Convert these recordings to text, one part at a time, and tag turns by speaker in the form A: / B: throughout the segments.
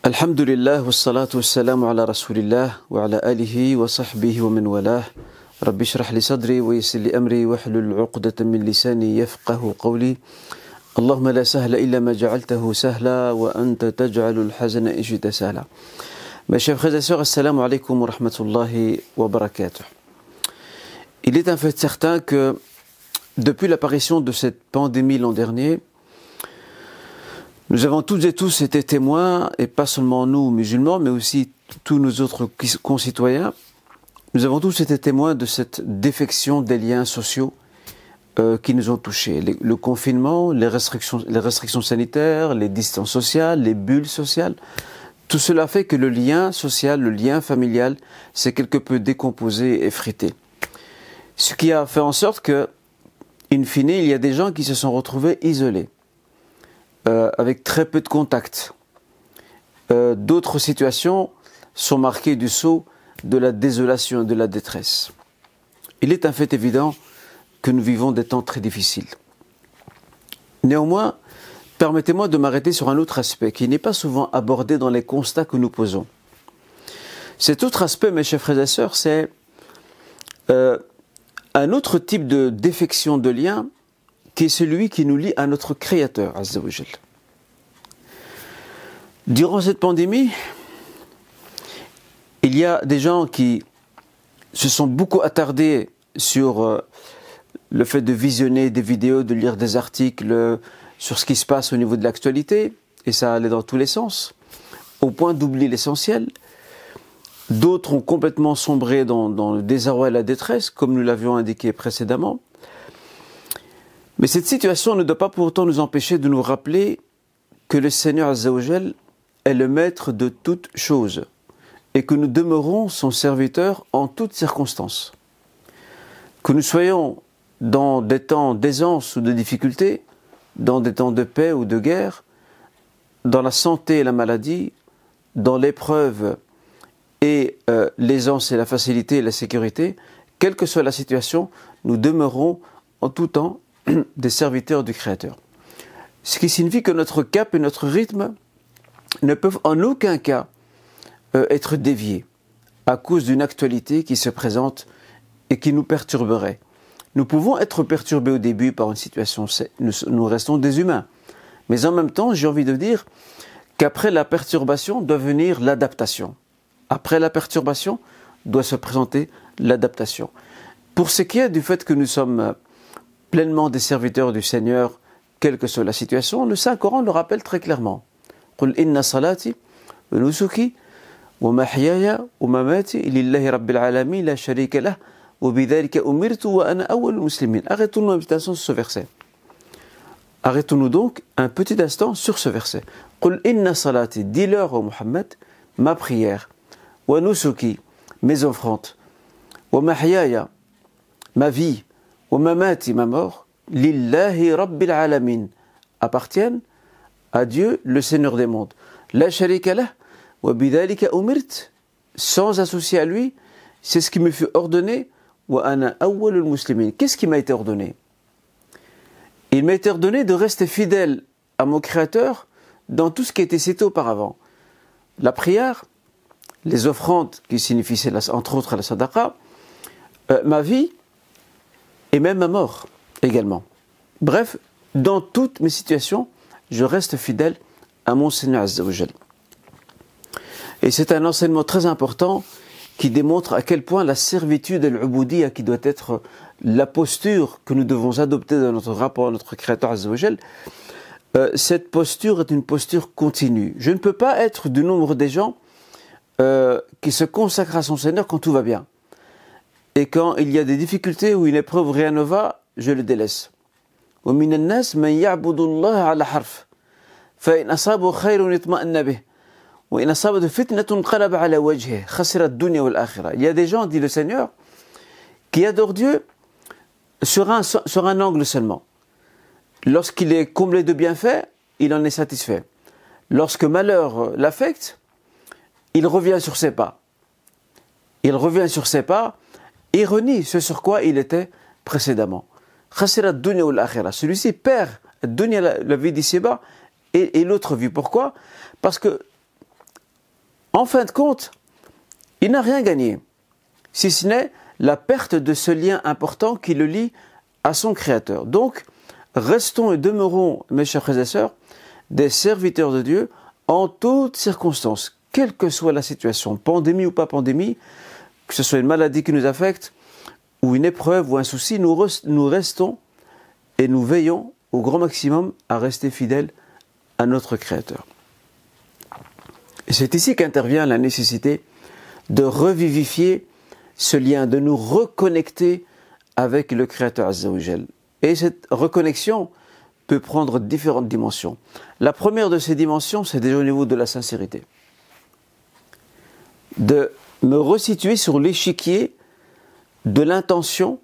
A: Alhamdulillah, wassalatu wassalamu ala rasulillah wa ala alihi wa sahbihi wa man walah. Rabbi shrah li sadri wa yassir li amri wahlul 'uqdatan min lisani yafqahu qawli. Allahumma la sahla illa ma ja'altahu sahla wa anta taj'alul hazana in shi'ta sahla. Mes chers frères et sœurs, assalamu alaikum wa rahmatullahi wa barakatuh. Il est en fait certain que depuis l'apparition de cette pandémie l'an dernier, nous avons toutes et tous été témoins, et pas seulement nous musulmans, mais aussi tous nos autres concitoyens, nous avons tous été témoins de cette défection des liens sociaux qui nous ont touchés. Le confinement, les restrictions sanitaires, les distances sociales, les bulles sociales, tout cela fait que le lien social, le lien familial s'est quelque peu décomposé et effrité. Ce qui a fait en sorte que, in fine, il y a des gens qui se sont retrouvés isolés, avec très peu de contacts. D'autres situations sont marquées du sceau de la désolation et de la détresse. Il est un fait évident que nous vivons des temps très difficiles. Néanmoins, permettez-moi de m'arrêter sur un autre aspect qui n'est pas souvent abordé dans les constats que nous posons. Cet autre aspect, mes chers frères et sœurs, c'est un autre type de défection de lien qui est celui qui nous lie à notre Créateur, Azza wa Jal. Durant cette pandémie, il y a des gens qui se sont beaucoup attardés sur le fait de visionner des vidéos, de lire des articles sur ce qui se passe au niveau de l'actualité, et ça allait dans tous les sens, au point d'oublier l'essentiel. D'autres ont complètement sombré dans le désarroi et la détresse, comme nous l'avions indiqué précédemment. Mais cette situation ne doit pas pour autant nous empêcher de nous rappeler que le Seigneur Azza wa Jal est le maître de toutes choses et que nous demeurons son serviteur en toutes circonstances. Que nous soyons dans des temps d'aisance ou de difficulté, dans des temps de paix ou de guerre, dans la santé et la maladie, dans l'épreuve et l'aisance et la facilité et la sécurité, quelle que soit la situation, nous demeurons en tout temps des serviteurs du Créateur. Ce qui signifie que notre cap et notre rythme ne peuvent en aucun cas être déviés à cause d'une actualité qui se présente et qui nous perturberait. Nous pouvons être perturbés au début par une situation, nous restons des humains. Mais en même temps, j'ai envie de dire qu'après la perturbation doit venir l'adaptation. Après la perturbation doit se présenter l'adaptation. Pour ce qui est du fait que nous sommes pleinement des serviteurs du Seigneur, quelle que soit la situation, le Saint-Coran le rappelle très clairement. قُلْ إِنَّ صَلَاتِي وَنُسُكِي وَمَحْيَايَ وَمَمَاتِي لِلَّهِ رَبِّ الْعَالَمِينَ لَا شَرِيكَ لَهُ وَبِذَلِكَ أُمِرْتُ وَأَنَا أَوَّلُ الْمُسْلِمِينَ. Arrêtons-nous un petit instant sur ce verset. Arrêtons-nous donc un petit instant sur ce verset. قُلْ إِنَّ صَلَاتِي, dis-leur au Muhammad, ma prière, وَنُسُكِي, mes offrandes, وَمَحْيَايَ, ma vie, وَمَمَاتِي, ma mort, لِلَّهِ رَبِّ الْعَالَمِينَ, appartiennent à Dieu, le Seigneur des mondes. La sharika lah, wa bidhalika umirt, sans associer à lui, c'est ce qui me fut ordonné, wa ana awwalul muslimin. Qu'est-ce qui m'a été ordonné? Il m'a été ordonné de rester fidèle à mon Créateur dans tout ce qui était cité auparavant. La prière, les offrandes qui signifiaient entre autres la sadaqa, ma vie et même ma mort également. Bref, dans toutes mes situations, je reste fidèle à mon Seigneur Azza wa Jal. Et c'est un enseignement très important qui démontre à quel point la servitude et l'uboudiyya, qui doit être la posture que nous devons adopter dans notre rapport à notre Créateur Azza wa Jal, cette posture est une posture continue. Je ne peux pas être du nombre des gens qui se consacrent à son Seigneur quand tout va bien. Et quand il y a des difficultés ou une épreuve, rien ne va, je le délaisse. ومن الناس من يعبد الله على حرف فإن أصابه خير يطمئن به وإن أصابته فتنة انقلب على وجهه خسر الدنيا والآخرة. Il y a des gens, dit le Seigneur, qui adorent Dieu sur un angle seulement. Lorsqu'il est comblé de bienfaits, il en est satisfait. Lorsque malheur l'affecte, il revient sur ses pas. Il revient sur ses pas et renie ce sur quoi il était précédemment. Celui-ci perd la vie d'ici-bas et l'autre vie. Pourquoi? Parce que en fin de compte, il n'a rien gagné, si ce n'est la perte de ce lien important qui le lie à son Créateur. Donc, restons et demeurons, mes chers frères et sœurs, des serviteurs de Dieu en toutes circonstances, quelle que soit la situation, pandémie ou pas pandémie, que ce soit une maladie qui nous affecte, ou une épreuve ou un souci, nous restons et nous veillons au grand maximum à rester fidèles à notre Créateur. Et c'est ici qu'intervient la nécessité de revivifier ce lien, de nous reconnecter avec le Créateur Azza wa Jal. Et cette reconnexion peut prendre différentes dimensions. La première de ces dimensions, c'est déjà au niveau de la sincérité. De me resituer sur l'échiquier de l'intention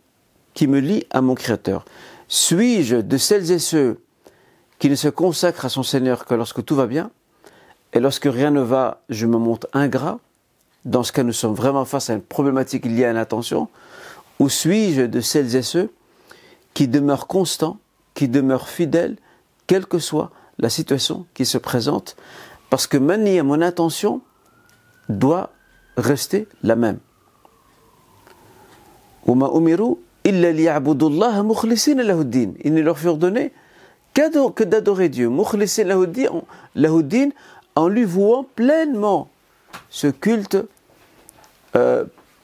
A: qui me lie à mon Créateur. Suis-je de celles et ceux qui ne se consacrent à son Seigneur que lorsque tout va bien, et lorsque rien ne va, je me montre ingrat? Dans ce cas, nous sommes vraiment face à une problématique liée à l'intention. Ou suis-je de celles et ceux qui demeurent constants, qui demeurent fidèles, quelle que soit la situation qui se présente, parce que mon intention doit rester la même. Il ne leur furent donnés que d'adorer Dieu, en lui vouant pleinement ce culte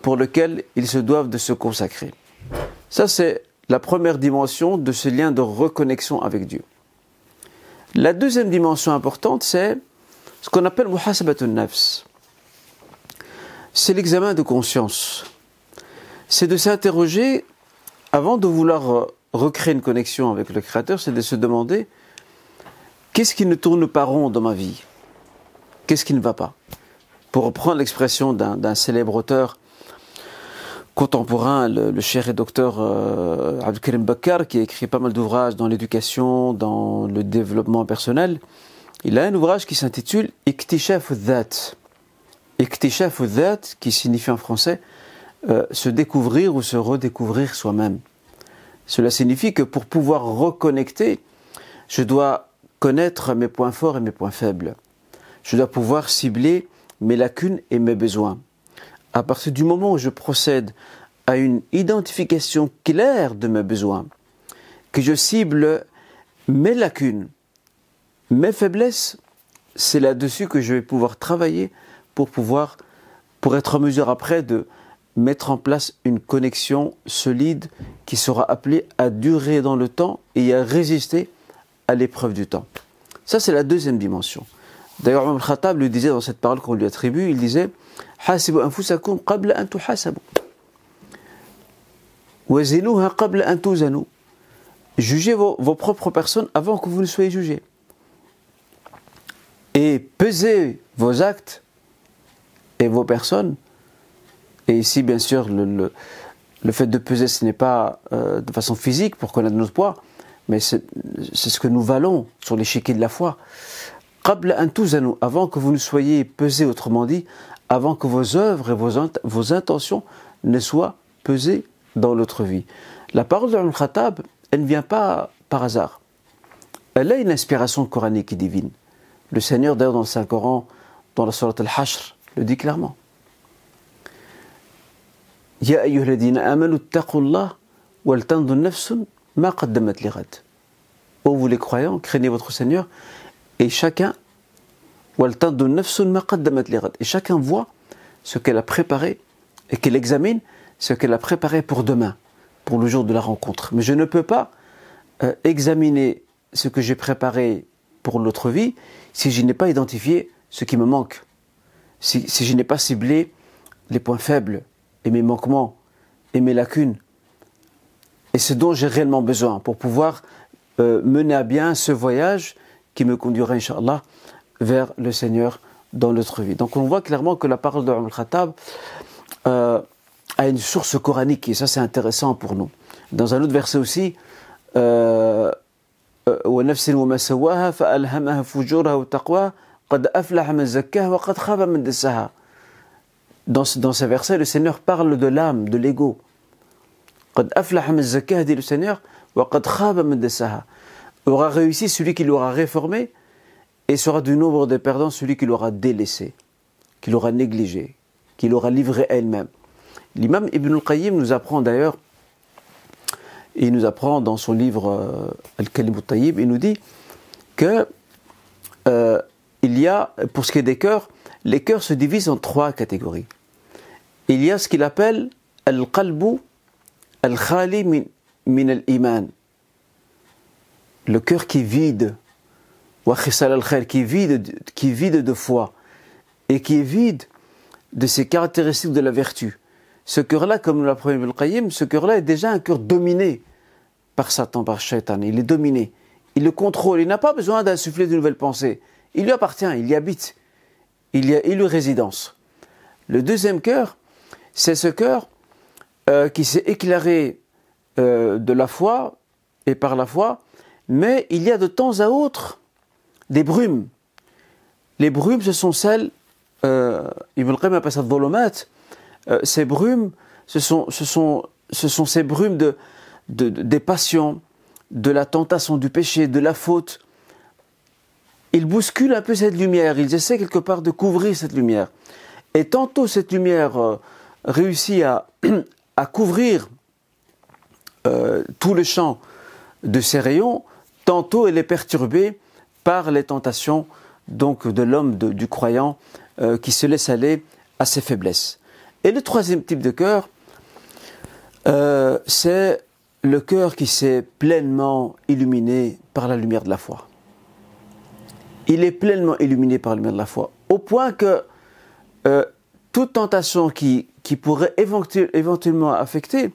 A: pour lequel ils se doivent de se consacrer. Ça, c'est la première dimension de ce lien de reconnexion avec Dieu. La deuxième dimension importante, c'est ce qu'on appelle muhasabatun nafs. C'est l'examen de conscience. C'est de s'interroger, avant de vouloir recréer une connexion avec le Créateur, c'est de se demander qu'est-ce qui ne tourne pas rond dans ma vie? Qu'est-ce qui ne va pas? Pour reprendre l'expression d'un célèbre auteur contemporain, le cheikh et docteur Abdul Karim Bakkar, qui a écrit pas mal d'ouvrages dans l'éducation, dans le développement personnel. Il a un ouvrage qui s'intitule Iktishaf al-Dhat. Iktishaf al-Dhat, qui signifie en français se découvrir ou se redécouvrir soi-même. Cela signifie que pour pouvoir reconnecter, je dois connaître mes points forts et mes points faibles. Je dois pouvoir cibler mes lacunes et mes besoins. À partir du moment où je procède à une identification claire de mes besoins, que je cible mes lacunes, mes faiblesses, c'est là-dessus que je vais pouvoir travailler pour être en mesure après de mettre en place une connexion solide qui sera appelée à durer dans le temps et à résister à l'épreuve du temps. Ça, c'est la deuxième dimension. D'ailleurs, Omar Khattab lui disait dans cette parole qu'on lui attribue, il disait « Hasibu anfusakum qabla an tuhasabu. Wazinuha qabla an tuzanu. » Jugez vos propres personnes avant que vous ne soyez jugés. Et pesez vos actes et vos personnes. Et ici, bien sûr, le fait de peser, ce n'est pas de façon physique pour connaître notre poids, mais c'est ce que nous valons sur l'échiquier de la foi. Qabla an tuzanu, avant que vous ne soyez pesés, autrement dit, avant que vos œuvres et vos intentions ne soient pesées dans l'autre vie. La parole de Al-Khattab, elle ne vient pas par hasard. Elle a une inspiration coranique et divine. Le Seigneur, d'ailleurs, dans le Saint-Coran, dans la sourate Al-Hashr, le dit clairement. Ya ayyuhalladhina amanu ttaqullah wal tanzur nafsun ma qaddamat lighad. Ô vous les croyants, craignez votre Seigneur, et chacun wal tanzur nafsun ma qaddamat lighad. Et chacun voit ce qu'elle a préparé et qu'elle examine ce qu'elle a préparé pour demain, pour le jour de la rencontre. Mais je ne peux pas examiner ce que j'ai préparé pour l'autre vie si je n'ai pas identifié ce qui me manque, si je n'ai pas ciblé les points faibles et mes manquements et mes lacunes et ce dont j'ai réellement besoin pour pouvoir mener à bien ce voyage qui me conduira, Inch'Allah, vers le Seigneur dans notre vie. Donc on voit clairement que la parole de Omar Khattab a une source coranique et ça c'est intéressant pour nous. Dans un autre verset aussi, وَنَفْسٍ وَمَا سَوَّاهَا فَأَلْهَمَهَا فُجُورَهَا وَتَقْوَاهَا قَدْ أَفْلَحَ مَنْ زَكَّاهَا وَقَدْ خَابَ مَنْ دَسَّاهَا. Dans ce verset, le Seigneur parle de l'âme, de l'ego. قَدْ أَفْلَحَ مَنْ زَكَّاهَا, dit le Seigneur, وَقَدْ خَابَ مَنْ دَسَّاهَا. Aura réussi celui qui l'aura réformé et sera du nombre des perdants celui qui l'aura délaissé. qu'il aura négligée, qu'il aura livrée à elle-même. L'imam Ibn al-Qayyim nous apprend d'ailleurs, il nous apprend dans son livre Al-Kalim al-Tayyib, il nous dit que il y a, pour ce qui est des cœurs, les cœurs se divisent en 3 catégories. Il y a ce qu'il appelle al-qalbu al-khali min al-iman, le cœur qui est vide, wa khisal al-khair, qui est vide de foi et qui est vide de ces caractéristiques de la vertu. Ce cœur-là, comme nous l'apprend Ibn al-Qayyim, ce cœur-là est déjà un cœur dominé par Satan, par Shaitan. Il est dominé, il le contrôle, il n'a pas besoin d'insuffler de nouvelles pensées. Il lui appartient, il y habite, il y résidence. Le deuxième cœur, c'est ce cœur qui s'est éclairé de la foi et par la foi, mais il y a de temps à autre des brumes. Les brumes, ce sont celles, Ibn al-Qayyim appelle ça dhulumat, ces brumes, ce sont ces brumes des passions, de la tentation, du péché, de la faute. Ils bousculent un peu cette lumière, ils essaient quelque part de couvrir cette lumière. Et tantôt cette lumière réussit à couvrir tout le champ de ses rayons, tantôt elle est perturbée par les tentations donc de l'homme, du croyant, qui se laisse aller à ses faiblesses. Et le troisième type de cœur, c'est le cœur qui s'est pleinement illuminé par la lumière de la foi. Il est pleinement illuminé par la lumière de la foi, au point que toute tentation qui pourrait éventuellement affecter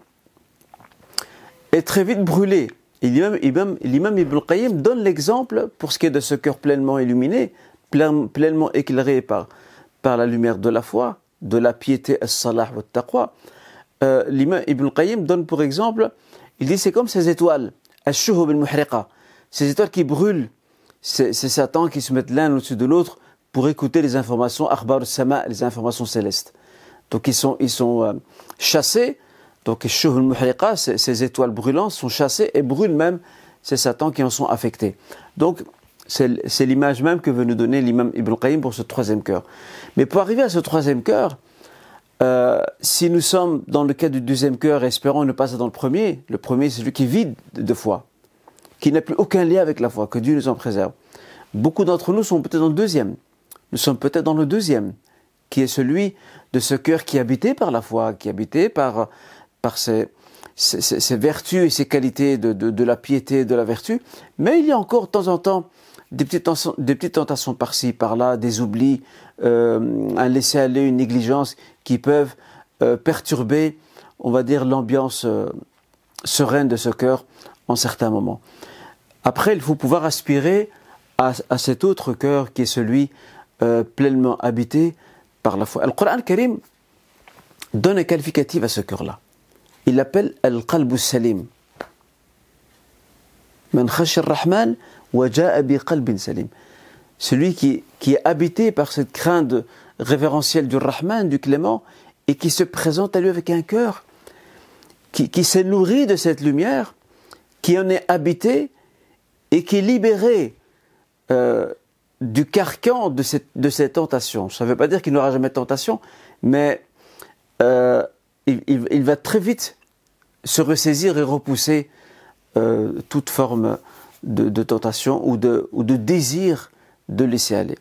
A: est très vite brûlée. L'imam Ibn al-Qayyim donne l'exemple pour ce qui est de ce cœur pleinement illuminé, pleinement éclairé par la lumière de la foi, de la piété, as-salah wa taqwa. L'imam Ibn al-Qayyim donne pour exemple, il dit c'est comme ces étoiles, ash-shuhub al-muhriqa, ces étoiles qui brûlent. C'est Satan qui se met l'un au-dessus de l'autre pour écouter les informations, akhbar al-sama, les informations célestes. Donc ils sont chassés. Donc ces étoiles brûlantes sont chassées et brûlent même ces Satans qui en sont affectés. Donc c'est l'image même que veut nous donner l'imam Ibn al-Qayyim pour ce troisième cœur. Mais pour arriver à ce troisième cœur, si nous sommes dans le cas du deuxième cœur, espérons ne pas être dans le premier c'est celui qui est vide de foi, qui n'a plus aucun lien avec la foi, que Dieu nous en préserve. Beaucoup d'entre nous sont peut-être dans le deuxième. Nous sommes peut-être dans le deuxième, qui est celui de ce cœur qui est habité par la foi, qui est habité par ses vertus et ses qualités de la piété, de la vertu. Mais il y a encore de temps en temps des petites tentations par-ci, par-là, des oublis, un laisser-aller, une négligence qui peuvent perturber, on va dire, l'ambiance sereine de ce cœur en certains moments. Après, il faut pouvoir aspirer à cet autre cœur qui est celui pleinement habité par la foi. Le Coran Karim donne un qualificatif à ce cœur-là. Il l'appelle Al-Qalbu Salim. Man khashi ar-Rahman wa ja'a bi qalbin salim. Celui qui est habité par cette crainte révérentielle du Rahman, du Clément, et qui se présente à lui avec un cœur qui s'est nourri de cette lumière, qui en est habité et qui est libéré du carcan de cette tentation. Ça ne veut pas dire qu'il n'aura jamais de tentation, mais il va très vite se ressaisir et repousser toute forme de tentation ou de désir de laisser aller.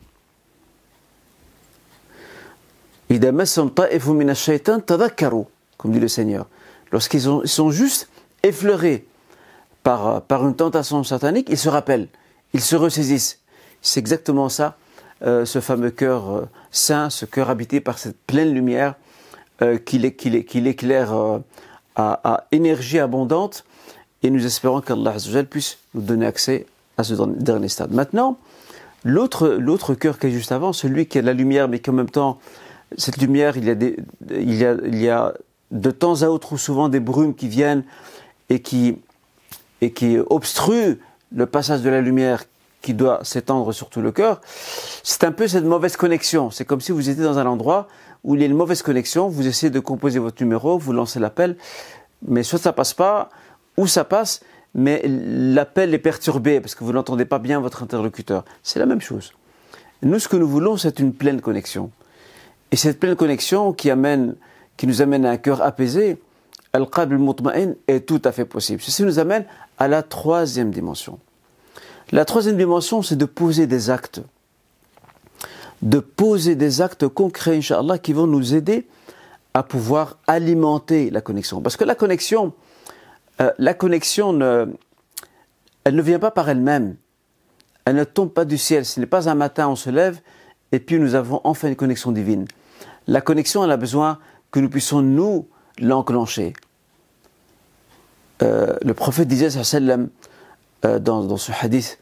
A: Comme dit le Seigneur, lorsqu'ils sont juste effleurés par une tentation satanique, ils se rappellent, ils se ressaisissent. C'est exactement ça, ce fameux cœur saint, ce cœur habité par cette pleine lumière qui l'éclaire à énergie abondante, et nous espérons qu'Allah Azza wa Jal puisse nous donner accès à ce dernier stade. Maintenant, l'autre cœur qui est juste avant, celui qui a la lumière, mais qui en même temps, cette lumière, il y a de temps à autre ou souvent des brumes qui viennent et qui obstruent le passage de la lumière qui doit s'étendre sur tout le cœur. C'est un peu cette mauvaise connexion. C'est comme si vous étiez dans un endroit où il y a une mauvaise connexion, vous essayez de composer votre numéro, vous lancez l'appel, mais soit ça passe pas, ou ça passe, mais l'appel est perturbé parce que vous n'entendez pas bien votre interlocuteur. C'est la même chose. Nous, ce que nous voulons, c'est une pleine connexion. Et cette pleine connexion qui nous amène à un cœur apaisé, al-qalb al-mutma'in, est tout à fait possible. Ceci nous amène à la troisième dimension. La troisième dimension, c'est de poser des actes. De poser des actes concrets, Inch'Allah, qui vont nous aider à pouvoir alimenter la connexion. Parce que la connexion, elle ne vient pas par elle-même. Elle ne tombe pas du ciel. Ce n'est pas un matin, on se lève et puis nous avons enfin une connexion divine. La connexion, elle a besoin que nous puissions nous l'enclencher. Le prophète disait, sallam, dans ce hadith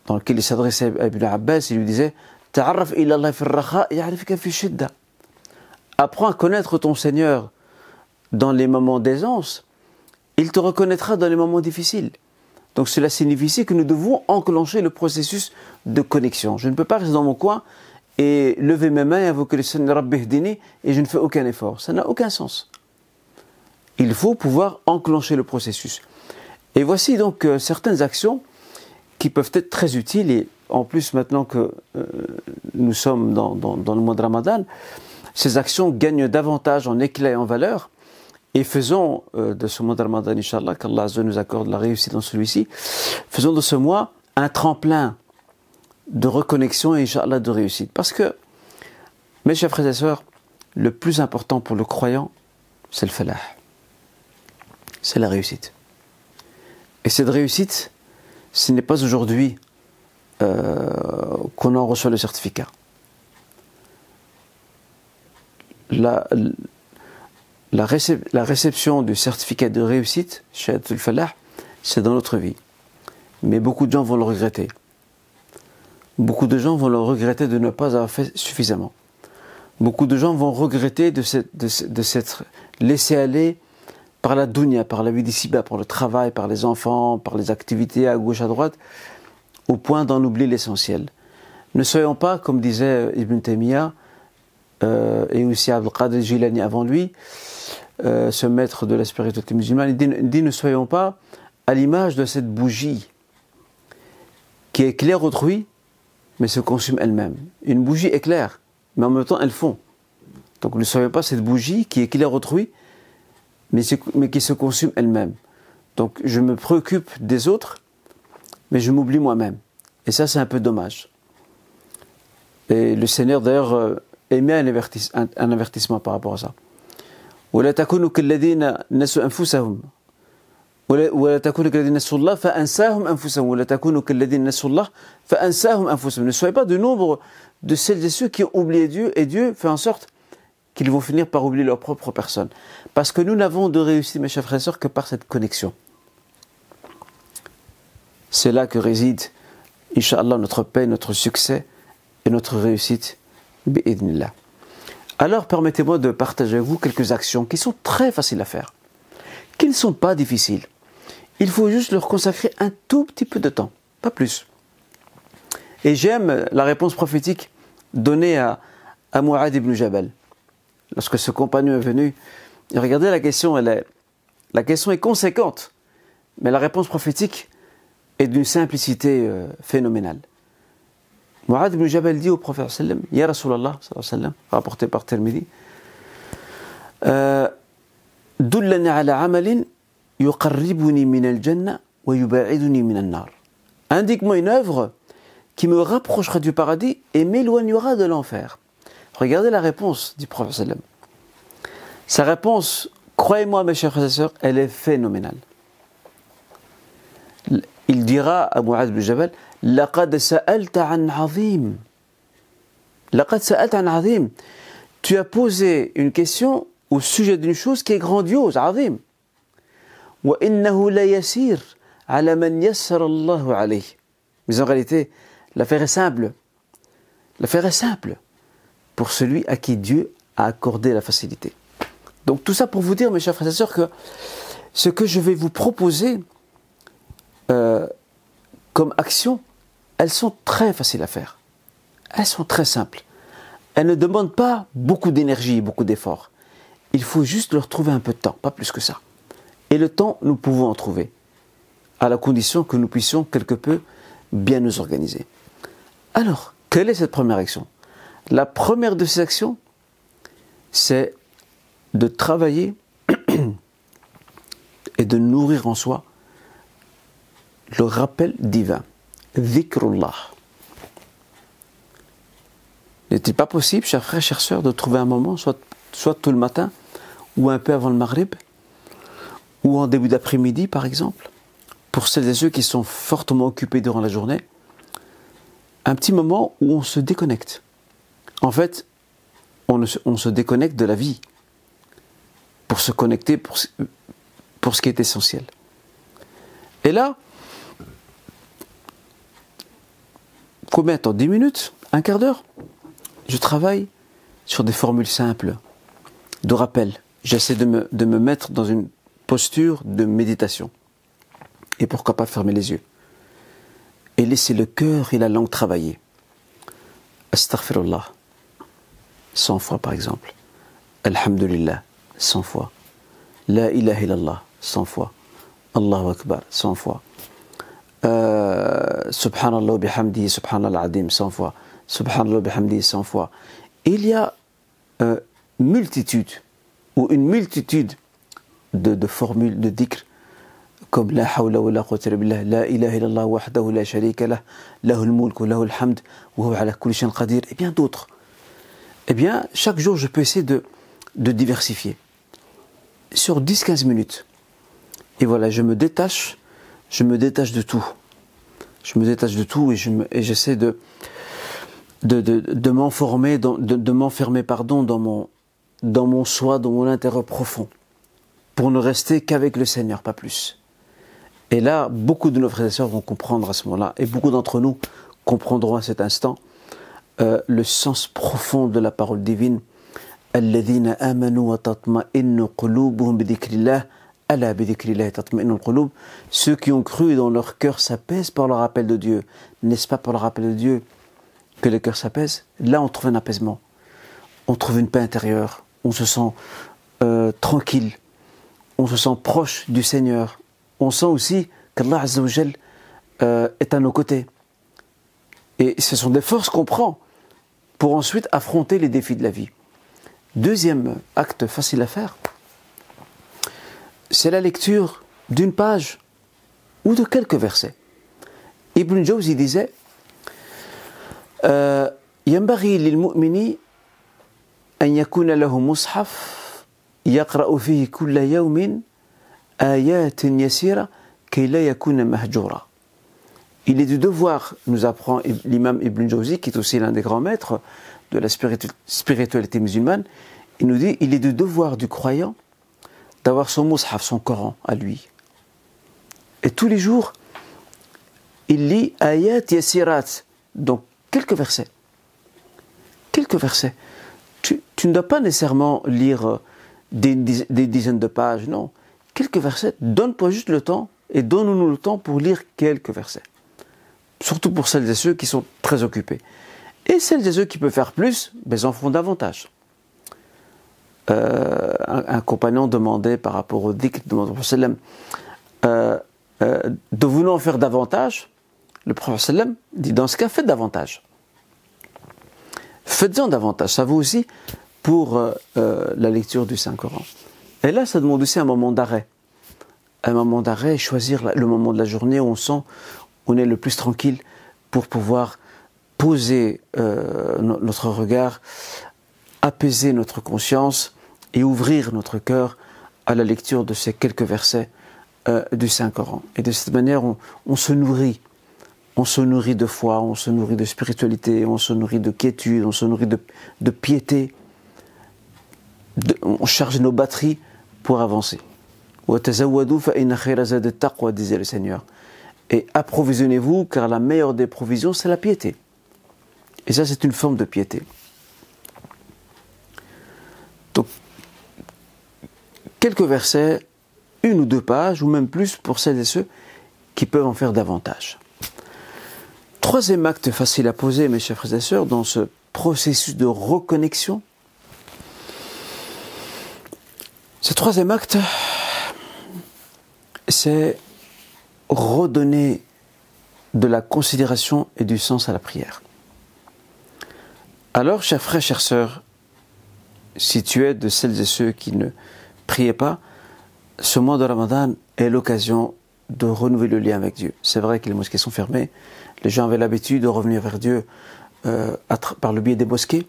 A: dans lequel il s'adressait à Ibn Abbas, il lui disait « Ta'arraf ila Allah fi ar-rakha ya'rifka fi shidda » Apprends à connaître ton Seigneur dans les moments d'aisance, il te reconnaîtra dans les moments difficiles. Donc cela signifie que nous devons enclencher le processus de connexion. Je ne peux pas rester dans mon coin et lever mes mains et invoquer le Seigneur Rabbi Hdini et je ne fais aucun effort. Ça n'a aucun sens. Il faut pouvoir enclencher le processus. Et voici donc certaines actions qui peuvent être très utiles. Et en plus, maintenant que nous sommes dans le mois de Ramadan, ces actions gagnent davantage en éclat et en valeur. Et faisons de ce mois de Ramadan, Inch'Allah, qu'Allah Azza nous accorde la réussite dans celui-ci, faisons de ce mois un tremplin de reconnexion et Inch'Allah de réussite. Parce que, mes chers frères et sœurs, le plus important pour le croyant, c'est le falah. C'est la réussite. Et cette réussite, ce n'est pas aujourd'hui qu'on en reçoit le certificat. La réception du certificat de réussite, Shahadatul Falah, c'est dans notre vie. Mais beaucoup de gens vont le regretter. Beaucoup de gens vont le regretter de ne pas avoir fait suffisamment. Beaucoup de gens vont regretter de s'être laissé aller par la dunya, par la vie d'ici-bas, par le travail, par les enfants, par les activités à gauche, à droite, au point d'en oublier l'essentiel. Ne soyons pas, comme disait Ibn Taymiyyah, et aussi Abdul Qadir Jilani avant lui, ce maître de la spiritualité musulmane, il dit ne soyons pas à l'image de cette bougie qui éclaire autrui, mais se consume elle-même. Une bougie éclaire, mais en même temps elle fond. Donc ne soyons pas cette bougie qui éclaire autrui, mais qui se consume elle-même. Donc je me préoccupe des autres, mais je m'oublie moi-même. Et ça c'est un peu dommage. Et le Seigneur d'ailleurs émet un avertissement par rapport à ça. ولا تكونوا كالذين نسوا أنفسهم ولا تكونوا كالذين نسوا الله فأنساهم أنفسهم ولا تكونوا كالذين نسوا الله فأنساهم أنفسهم. Ne soyez pas du nombre de celles et ceux qui ont oublié Dieu et Dieu fait en sorte qu'ils vont finir par oublier leur propre personne. Parce que nous n'avons de réussite, mes chers frères et sœurs, que par cette connexion. C'est là que réside, Inch'Allah, notre paix, notre succès et notre réussite. Bi'idnillah. Alors, permettez-moi de partager avec vous quelques actions qui sont très faciles à faire, qui ne sont pas difficiles. Il faut juste leur consacrer un tout petit peu de temps, pas plus. Et j'aime la réponse prophétique donnée à Mu'adh ibn Jabal. Lorsque ce compagnon est venu, et regardez la question, la question est conséquente, mais la réponse prophétique est d'une simplicité phénoménale. Mu'adh ibn Jabal dit au prophète sallam, Ya Rasulallah sallam, rapporté par Tirmidhi, Dullani ala amalin yuqarribuni min al-jannah wa yuba'iduni min al-nar. Indique-moi une œuvre qui me rapprochera du paradis et m'éloignera de l'enfer. Regardez la réponse du prophète sallam. Sa réponse, croyez-moi mes chers frères et sœurs, elle est phénoménale. Il dira à Mu'adh ibn Jabal, لقد سألت عن عظيم. لقد سألت عن عظيم. Tu as posé une question au sujet d'une chose qui est grandiose, عظيم. وإنه لا يسير على من يسر الله عليه. Mais en réalité, l'affaire est simple. L'affaire est simple pour celui à qui Dieu a accordé la facilité. Donc tout ça pour vous dire, mes chers frères et sœurs, que ce que je vais vous proposer comme action, elles sont très faciles à faire. Elles sont très simples. Elles ne demandent pas beaucoup d'énergie et beaucoup d'efforts. Il faut juste leur trouver un peu de temps, pas plus que ça. Et le temps, nous pouvons en trouver, à la condition que nous puissions quelque peu bien nous organiser. Alors, quelle est cette première action? La première de ces actions, c'est de travailler et de nourrir en soi le rappel divin. Dhikrullah. N'est-il pas possible, chers frères, chères sœurs, de trouver un moment, soit tout le matin, ou un peu avant le Maghrib, ou en début d'après-midi, par exemple, pour celles et ceux qui sont fortement occupés durant la journée, un petit moment où on se déconnecte. En fait, on se déconnecte de la vie pour se connecter pour ce qui est essentiel. Et là, combien de temps? 10 minutes? Un quart d'heure? Je travaille sur des formules simples de rappel. J'essaie de me mettre dans une posture de méditation. Et pourquoi pas fermer les yeux. Et laisser le cœur et la langue travailler. Astaghfirullah. 100 fois par exemple. Alhamdulillah. 100 fois. La ilaha illallah. 100 fois. Allahu Akbar. 100 fois. Subhanallah bihamdi, subhanallah adim. 100 fois. Subhanallah bihamdi. 100 fois. Il y a multitude ou une multitude de formules de dhikr comme la hawla wa la quwwata illa billah, la ilaha illallah wahdahu la sharika lah, lahul mulk wa lahul hamd wa huwa ala kulli shay'in qadir, et bien d'autres. Eh bien, chaque jour, je peux essayer de diversifier sur 10-15 minutes. Et voilà, je me détache de tout. Je me détache de tout et j'essaie de m'enfermer dans mon soi, dans mon intérieur profond, pour ne rester qu'avec le Seigneur, pas plus. Et là, beaucoup de nos frères et sœurs vont comprendre à ce moment-là, et beaucoup d'entre nous comprendront à cet instant le sens profond de la parole divine. الذين آمنوا وتطمئن قلوبهم بذكر الله ألا بذكر الله تطمئن القلوب. Ceux qui ont cru et dont leur cœur s'apaise par le rappel de Dieu. N'est-ce pas par le rappel de Dieu que le cœur s'apaise? Là, on trouve un apaisement. On trouve une paix intérieure. On se sent tranquille. On se sent proche du Seigneur. On sent aussi qu'Allah Azza wa Jal est à nos côtés. Et ce sont des forces qu'on prend pour ensuite affronter les défis de la vie. Deuxième acte facile à faire, c'est la lecture d'une page ou de quelques versets. Ibn Jawzi disait ينبغي للمؤمن أن يكون له مصحف يقرأ فيه كل يوم آيات يسيرة كي لا يكون مهجورا. Il est du devoir, nous apprend l'imam Ibn Jawzi, qui est aussi l'un des grands maîtres de la spiritualité musulmane, il nous dit, il est du devoir du croyant d'avoir son mushaf, son Coran à lui. Et tous les jours, il lit ayat yasirat, donc quelques versets. Quelques versets. Tu ne dois pas nécessairement lire des dizaines de pages, non. Quelques versets, donne-toi juste le temps et donne-nous le temps pour lire quelques versets. Surtout pour celles et ceux qui sont très occupés. Et celles et ceux qui peuvent faire plus, ben, ils en font davantage. Un compagnon demandait par rapport au dhikr de Prophète de vouloir en faire davantage. Le Prophète dit dans ce cas, faites davantage. Faites-en davantage. Ça vaut aussi pour la lecture du Saint-Coran. Et là, ça demande aussi un moment d'arrêt. Un moment d'arrêt, choisir le moment de la journée où on sent on est le plus tranquille pour pouvoir poser notre regard, apaiser notre conscience et ouvrir notre cœur à la lecture de ces quelques versets du Saint-Coran. Et de cette manière, on se nourrit. On se nourrit de foi, on se nourrit de spiritualité, on se nourrit de quiétude, on se nourrit de piété. On charge nos batteries pour avancer. Disait le Seigneur. Et approvisionnez-vous, car la meilleure des provisions, c'est la piété. Et ça, c'est une forme de piété. Donc, quelques versets, une ou deux pages, ou même plus pour celles et ceux qui peuvent en faire davantage. Troisième acte facile à poser, mes chers frères et sœurs, dans ce processus de reconnexion. Ce troisième acte, c'est redonner de la considération et du sens à la prière. Alors, chers frères, chères sœurs, si tu es de celles et ceux qui ne priaient pas, ce mois de Ramadan est l'occasion de renouveler le lien avec Dieu. C'est vrai que les mosquées sont fermées, les gens avaient l'habitude de revenir vers Dieu par le biais des mosquées,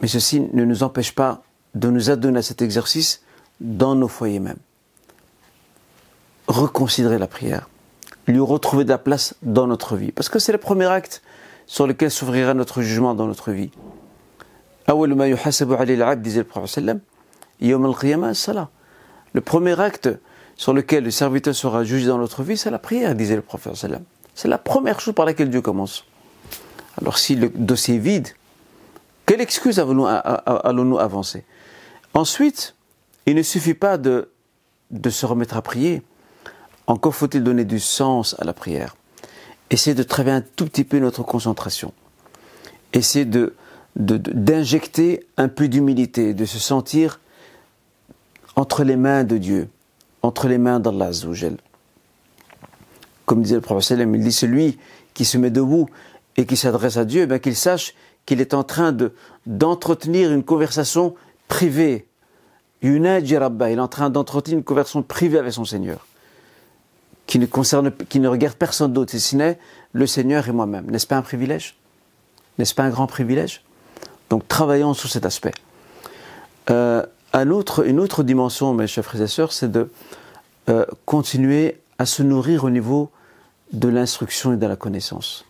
A: mais ceci ne nous empêche pas de nous adonner à cet exercice dans nos foyers même. Reconsidérer la prière, lui retrouver de la place dans notre vie, parce que c'est le premier acte sur lequel s'ouvrira notre jugement dans notre vie. أول ما يحاسب عليه العبد, disait le prophète sallam, يوم القيامة الصلاة. Le premier acte sur lequel le serviteur sera jugé dans notre vie, c'est la prière, disait le prophète sallam. C'est la première chose par laquelle Dieu commence. Alors si le dossier est vide, quelle excuse allons-nous avancer? Ensuite, il ne suffit pas de se remettre à prier. Encore faut-il donner du sens à la prière. Essayer de travailler un tout petit peu notre concentration. Essayer d'injecter un peu d'humilité, de se sentir entre les mains de Dieu, entre les mains d'Allah Azza wa Jal. Comme disait le prophète sallam, il dit celui qui se met debout et qui s'adresse à Dieu, qu'il sache qu'il est en train d'entretenir une conversation privée. Yunaji Rabba, il est en train d'entretenir une conversation privée avec son Seigneur, qui ne regarde personne d'autre, si ce n'est le Seigneur et moi-même. N'est-ce pas un privilège? N'est-ce pas un grand privilège? Donc travaillons sur cet aspect. Une autre dimension, mes chers frères et sœurs, c'est de continuer à se nourrir au niveau de l'instruction et de la connaissance.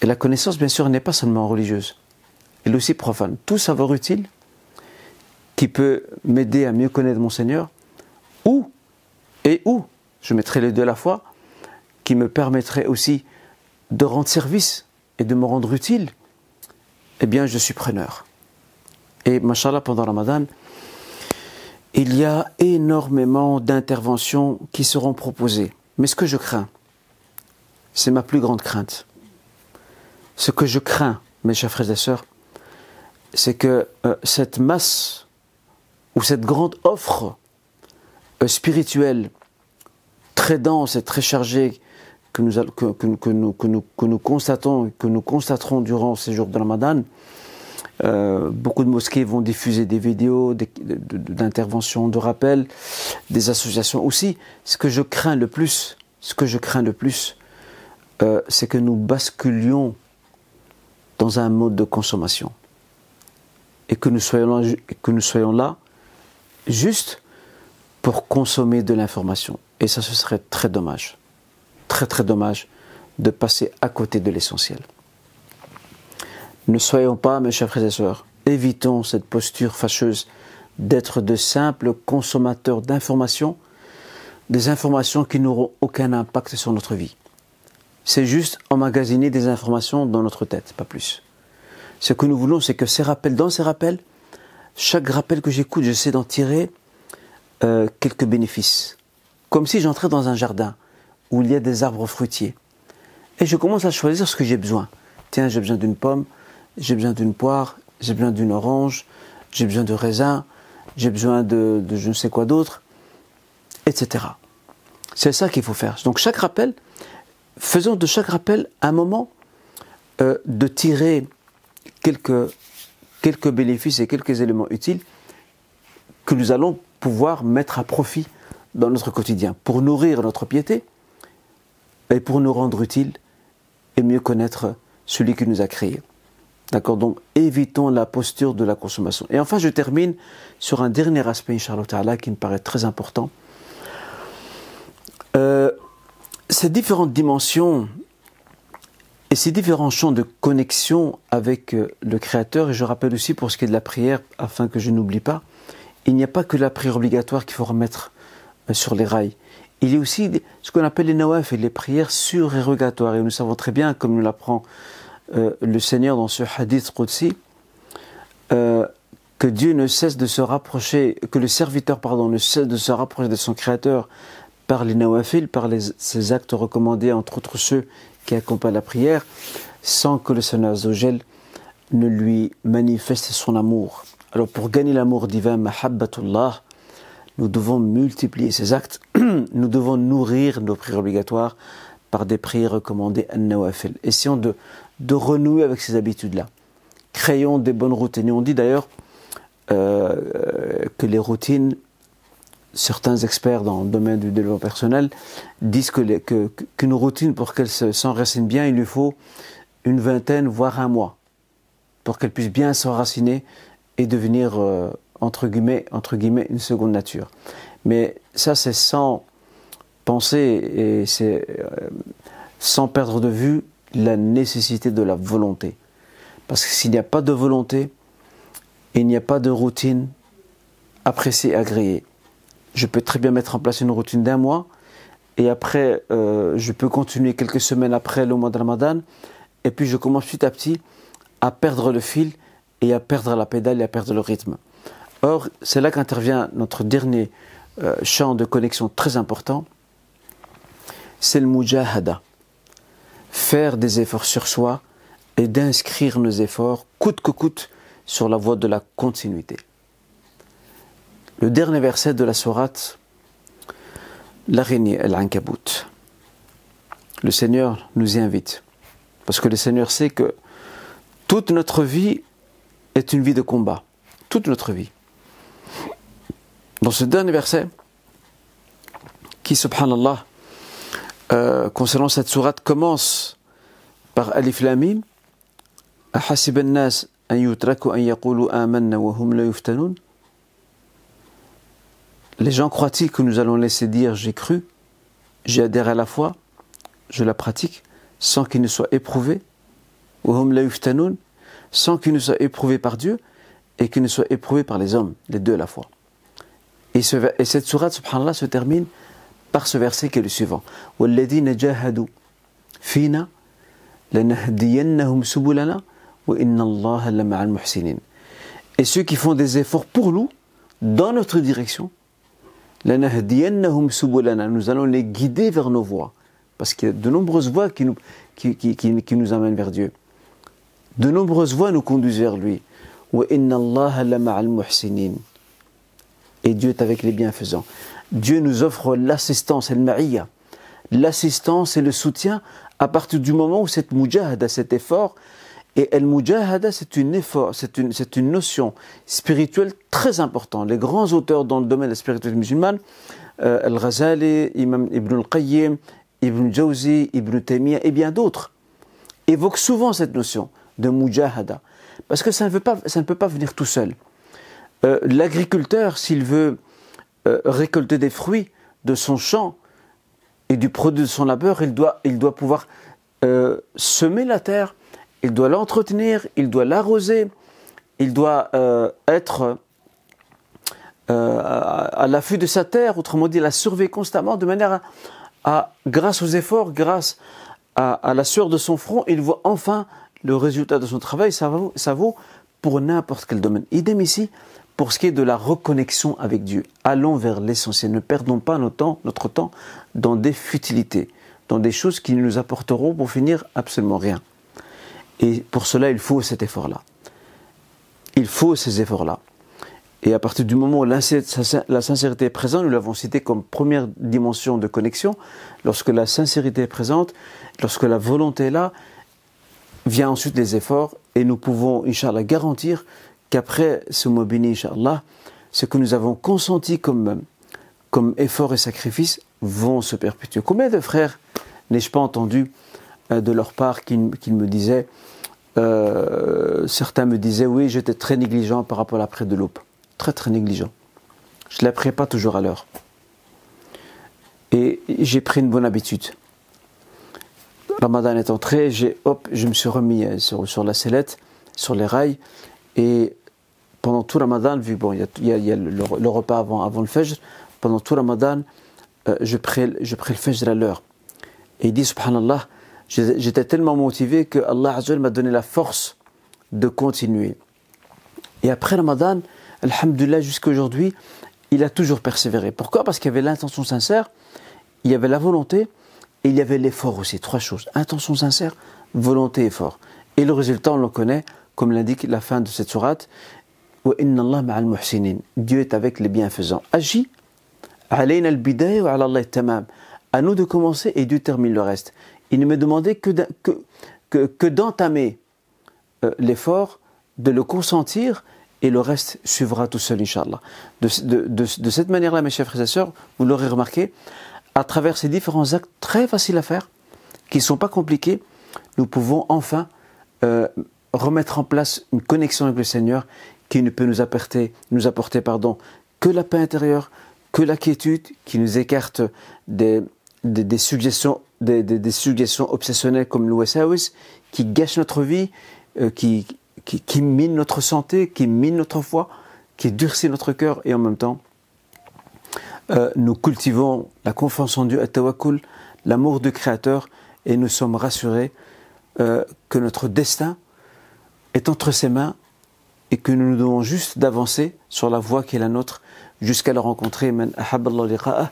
A: Et la connaissance, bien sûr, n'est pas seulement religieuse, elle est aussi profane. Tout savoir utile qui peut m'aider à mieux connaître mon Seigneur, ou, je mettrai les deux à la fois, qui me permettrait aussi de rendre service et de me rendre utile, eh bien, je suis preneur. Et, machallah, pendant Ramadan, il y a énormément d'interventions qui seront proposées. Mais ce que je crains, c'est ma plus grande crainte. Ce que je crains, mes chers frères et sœurs, c'est que cette masse ou cette grande offre spirituelle très dense et très chargée que nous constatons, que nous constaterons durant ces jours de Ramadan, beaucoup de mosquées vont diffuser des vidéos d'interventions, de rappels, des associations aussi. Ce que je crains le plus, c'est que nous basculions dans un mode de consommation et que nous soyons là juste pour consommer de l'information. Et ça, ce serait très dommage, très dommage de passer à côté de l'essentiel. Ne soyons pas, mes chers frères et sœurs, évitons cette posture fâcheuse d'être de simples consommateurs d'informations, des informations qui n'auront aucun impact sur notre vie. C'est juste emmagasiner des informations dans notre tête, pas plus. Ce que nous voulons, c'est que dans ces rappels, chaque rappel que j'écoute, j'essaie d'en tirer quelques bénéfices. Comme si j'entrais dans un jardin où il y a des arbres fruitiers. Et je commence à choisir ce que j'ai besoin. Tiens, j'ai besoin d'une pomme, j'ai besoin d'une poire, j'ai besoin d'une orange, j'ai besoin de raisin, j'ai besoin de je ne sais quoi d'autre, etc. C'est ça qu'il faut faire. Donc chaque rappel, faisons de chaque rappel un moment de tirer quelques bénéfices et quelques éléments utiles que nous allons pouvoir mettre à profit dans notre quotidien pour nourrir notre piété et pour nous rendre utiles et mieux connaître celui qui nous a créés. D'accord? Donc évitons la posture de la consommation. Et enfin, je termine sur un dernier aspect, Inch'Allah Ta'ala, qui me paraît très important. Ces différentes dimensions et ces différents champs de connexion avec le Créateur, et je rappelle aussi pour ce qui est de la prière, afin que je n'oublie pas, il n'y a pas que la prière obligatoire qu'il faut remettre sur les rails. Il y a aussi ce qu'on appelle les nawafil, les prières surérogatoires. Et nous savons très bien, comme nous l'apprend le Seigneur dans ce hadith Qudsi, que Dieu ne cesse de se rapprocher, que le serviteur, ne cesse de se rapprocher de son Créateur par les nawafil, par ces actes recommandés, entre autres ceux qui accompagnent la prière, sans que le Seigneur Azza wa Jal ne lui manifeste son amour. Alors pour gagner l'amour divin, mahabbatullah, nous devons multiplier ces actes, nous devons nourrir nos prières obligatoires par des prières recommandées an-nawafil. Essayons de renouer avec ces habitudes-là. Créons des bonnes routines. Et on dit d'ailleurs, que les routines, certains experts dans le domaine du développement personnel disent qu'une routine, pour qu'elle s'enracine bien, il lui faut une vingtaine, voire un mois, pour qu'elle puisse bien s'enraciner et devenir, entre guillemets, une seconde nature. Mais ça, c'est sans penser et c'est sans perdre de vue la nécessité de la volonté. Parce que s'il n'y a pas de volonté, il n'y a pas de routine appréciée, agréée. Je peux très bien mettre en place une routine d'un mois et après, je peux continuer quelques semaines après le mois de Ramadan et puis je commence petit à petit à perdre le fil et à perdre la pédale et à perdre le rythme. Or, c'est là qu'intervient notre dernier champ de connexion très important, c'est le mujahada. Faire des efforts sur soi et d'inscrire nos efforts, coûte que coûte, sur la voie de la continuité. Le dernier verset de la sourate, l'araignée, Al-Ankabut. Le Seigneur nous y invite. Parce que le Seigneur sait que toute notre vie est une vie de combat. Toute notre vie. Dans ce dernier verset, qui, subhanallah, concernant cette sourate, commence par Alif Lam Mim, أحسب الناس أن يتركوا أن يقولوا آمنا وهم لا يفتنون. Les gens croient-ils que nous allons laisser dire j'ai cru, j'ai adhéré à la foi, je la pratique, sans qu'ils ne soient éprouvés, وهم لا يفتنون, sans qu'ils ne soient éprouvés par Dieu et qu'ils ne soient éprouvés par les hommes, les deux à la fois. Et cette sourate, subhanallah, se termine par ce verset qui est le suivant. وَالَّذِينَ جَاهَدُوا فِينَا لَنَهْدِيَنَّهُمْ سُبُلَنَا وَإِنَّ اللَّهَ لَمَعَ الْمُحْسِنِينَ. Et ceux qui font des efforts pour nous, dans notre direction, لَنَهْدِيَنَّهُمْ سُبُلَنَا, nous allons les guider vers nos voies. Parce qu'il y a de nombreuses voies qui nous amènent vers Dieu. De nombreuses voies nous conduisent vers lui. وَإِنَّ اللَّهَ لَمَعَ الْمُحْسِنِينَ. Et Dieu est avec les bienfaisants. Dieu nous offre l'assistance, al-ma'iyya, l'assistance et le soutien à partir du moment où cette mujahada, cet effort, et al-mujahada, c'est une notion spirituelle très importante. Les grands auteurs dans le domaine de la spiritualité musulmane, Al-Ghazali, Imam Ibn al-Qayyim, Ibn Jawzi, Ibn Taymiyyah et bien d'autres, évoquent souvent cette notion de mujahada. Parce que ça ne peut pas venir tout seul. L'agriculteur, s'il veut récolter des fruits de son champ et du produit de son labeur, il doit pouvoir semer la terre, il doit l'entretenir, il doit l'arroser, il doit être à l'affût de sa terre, autrement dit la surveiller constamment, de manière à grâce aux efforts, grâce à la sueur de son front, il voit enfin le résultat de son travail. Ça vaut pour n'importe quel domaine. Idem ici, pour ce qui est de la reconnexion avec Dieu. Allons vers l'essentiel. Ne perdons pas notre temps dans des futilités, dans des choses qui ne nous apporteront pour finir absolument rien. Et pour cela, il faut cet effort-là. Il faut ces efforts-là. Et à partir du moment où la sincérité est présente, nous l'avons cité comme première dimension de connexion, lorsque la sincérité est présente, lorsque la volonté est là, vient ensuite les efforts, et nous pouvons, Inch'Allah, garantir qu'après ce mois béni, Inch'Allah, ce que nous avons consenti comme effort et sacrifice vont se perpétuer. Combien de frères n'ai-je pas entendu de leur part qui me disaient, certains me disaient, oui, j'étais très négligent par rapport à la prière de l'aube. Très très négligent. Je ne la priais pas toujours à l'heure. Et j'ai pris une bonne habitude. Ramadan est entré, je me suis remis sur la sellette, sur les rails, et pendant tout Ramadan, vu bon, il y a le repas avant le Fajr, pendant tout Ramadan, je prie le Fajr à l'heure. Et il dit, subhanallah, j'étais tellement motivé que Allah Azza wa Jalla m'a donné la force de continuer. Et après Ramadan, alhamdulillah, jusqu'à aujourd'hui, il a toujours persévéré. Pourquoi ? Parce qu'il y avait l'intention sincère, il y avait la volonté, et il y avait l'effort aussi. Trois choses. Intention sincère, volonté, effort. Et le résultat, on le connaît, comme l'indique la fin de cette sourate. وَإِنَّ اللَّهَ مَعَ الْمُحْسِنِينَ. Dieu est avec les bienfaisants. Agis. عَلَيْنَا الْبِدَايَةُ وَعَلَى اللَّهِ التَّمَامُ. À nous de commencer et Dieu termine le reste. Il ne me demandait que d'entamer l'effort, de le consentir, et le reste suivra tout seul, Inch'Allah. De cette manière-là, mes chers frères et sœurs, vous l'aurez remarqué, à travers ces différents actes très faciles à faire, qui ne sont pas compliqués, nous pouvons enfin remettre en place une connexion avec le Seigneur qui ne peut nous apporter que la paix intérieure, que la quiétude, qui nous écarte des suggestions obsessionnelles comme l'ouest, qui gâchent notre vie, qui mine notre santé, qui mine notre foi, qui durcit notre cœur, et en même temps, nous cultivons la confiance en Dieu, at-tawakkul, l'amour du Créateur, et nous sommes rassurés que notre destin est entre ses mains et que nous devons juste d'avancer sur la voie qui est la nôtre jusqu'à le rencontrer. Man ahabba Allah liqa'ah,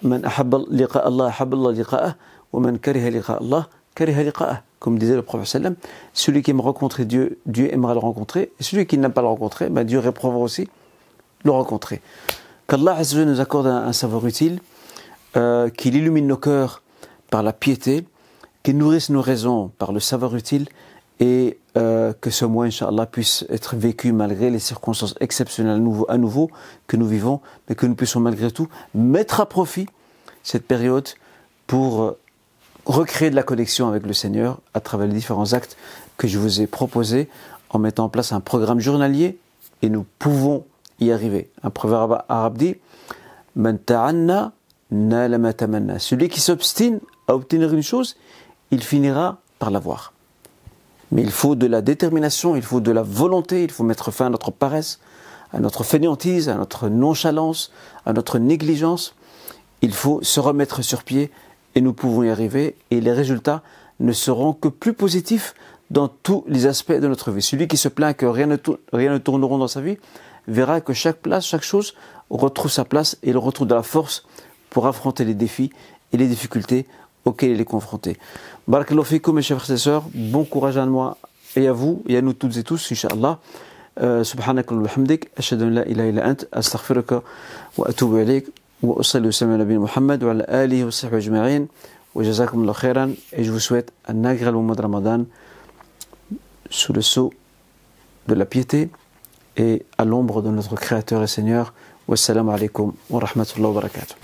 A: man ahabba liqa Allah ahabba Allah liqa'ah, wa man kariha liqa Allah kariha liqa'ah. Comme disait le prophète sallam, celui qui aime rencontrer Dieu, Dieu aimera le rencontrer, et celui qui n'aime pas le rencontrer, Dieu réprouvera aussi le rencontrer. Qu'Allah Azza wa Jalla nous accorde un savoir utile, qu'il illumine nos cœurs par la piété, qu'il nourrisse nos raisons par le savoir utile, et que ce mois, Inch'Allah, puisse être vécu malgré les circonstances exceptionnelles à nouveau que nous vivons, mais que nous puissions malgré tout mettre à profit cette période pour recréer de la connexion avec le Seigneur à travers les différents actes que je vous ai proposés, en mettant en place un programme journalier, et nous pouvons y arriver. Un proverbe arabe dit « Man ta'anna nala ma tamanna » Celui qui s'obstine à obtenir une chose, il finira par l'avoir. Mais il faut de la détermination, il faut de la volonté, il faut mettre fin à notre paresse, à notre fainéantise, à notre nonchalance, à notre négligence. Il faut se remettre sur pied et nous pouvons y arriver, et les résultats ne seront que plus positifs dans tous les aspects de notre vie. Celui qui se plaint que rien ne tourne rond dans sa vie verra que chaque chose retrouve sa place, et il retrouve de la force pour affronter les défis et les difficultés auxquels il est confronté. Barakallahu fikum, mes chers frères et sœurs, bon courage à moi et à vous et à nous toutes et tous, Inch'Allah. Subhanaka wa bihamdik, ashhadu an la ilaha illa ant, astaghfiruka wa atubu ilayk, wa usalli wa sallam ala nabiyyina Muhammad wa ala alihi wa sahbihi ajma'in, wa jazakumullahu khairan, et je vous souhaite un agréable mois de Ramadan sous le sceau de la piété et à l'ombre de notre Créateur et Seigneur. Wassalamu alaikum wa rahmatullahi wa barakatuh.